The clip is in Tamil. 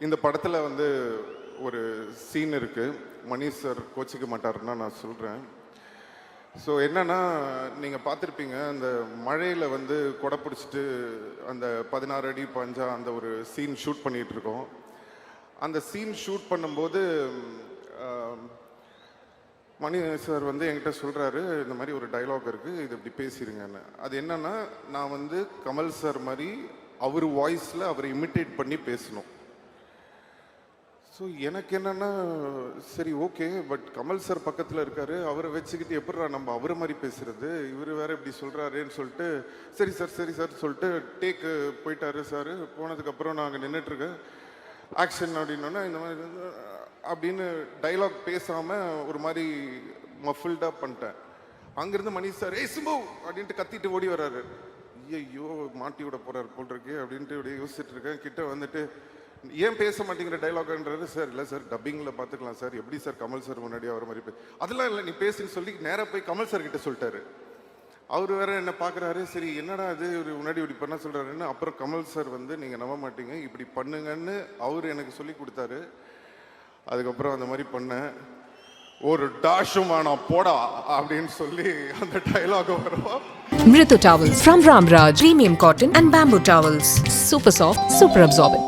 இந்த படத்தில் வந்து ஒரு சீன் இருக்குது. மணி சார் கோச்சிக்க மாட்டாருன்னா நான் சொல்கிறேன். ஸோ என்னன்னா, நீங்கள் பார்த்துருப்பீங்க, அந்த மழையில் வந்து கொடை பிடிச்சிட்டு அந்த 16 அடி பஞ்சா அந்த ஒரு சீன் ஷூட் பண்ணிகிட்டு இருக்கோம். அந்த சீன் ஷூட் பண்ணும்போது மணி சார் வந்து என்கிட்ட சொல்கிறாரு, இந்த மாதிரி ஒரு டைலாக் இருக்குது, இது இப்படி பேசிடுங்கன்னு. அது என்னன்னா, நான் வந்து கமல் சார் மாதிரி அவர் வாய்ஸில் அவரை இமிட்டேட் பண்ணி பேசணும். ஸோ எனக்கு என்னென்னா, சரி ஓகே, பட் கமல் சார் பக்கத்தில் இருக்கார், அவரை வச்சுக்கிட்டு எப்படிடா நம்ம அவரை மாதிரி பேசுகிறது, இவர் வேறு இப்படி சொல்கிறாருன்னு சொல்லிட்டு சரி சார் சொல்லிட்டு டேக்கு போயிட்டாரு சார். போனதுக்கப்புறம் நான் அங்கே நின்றுட்டுருக்கேன். ஆக்ஷன் அப்படின்னோன்னா இந்த மாதிரி அப்படின்னு டைலாக் பேசாமல் ஒரு மாதிரி மஃபில்டாக பண்ணிட்டேன். அங்கேருந்து மணி சார் ஏய் சிம்பு அப்படின்ட்டு கத்திட்டு ஓடி வர்றாரு. ஐயோ மாட்டி விட போகிறார் போல் இருக்கு அப்படின்ட்டு இப்படி யோசிச்சுட்டு இருக்கேன். கிட்ட வந்துட்டு ஏன் பேச மாட்டேங்கிற டைலாக்ன்றது. சார் இல்லை சார், டப்பிங்கில் பார்த்துக்கலாம் சார், எப்படி சார் கமல் சார் முன்னாடி அவர் மாதிரி அதெல்லாம் இல்லை, நீ பேசுன்னு சொல்லி நேராக போய் கமல் சார் கிட்ட சொல்லிட்டாரு. அவர் வேற என்ன பார்க்குறாரு, சரி என்னடா அது ஒரு முன்னாடி இப்படி பண்ண சொல்கிறாருன்னு. அப்புறம் கமல் சார் வந்து நீங்கள் நம்ப மாட்டீங்க, இப்படி பண்ணுங்கன்னு அவர் எனக்கு சொல்லி கொடுத்தாரு. அதுக்கப்புறம் அந்த மாதிரி பண்ணேன். ஒரு டாஷும் வேணாம் போடா அப்படின்னு சொல்லி அந்த டைலாக் வருவா. Mritu Towels from Ramraj, premium cotton and bamboo towels, super soft, super absorbent.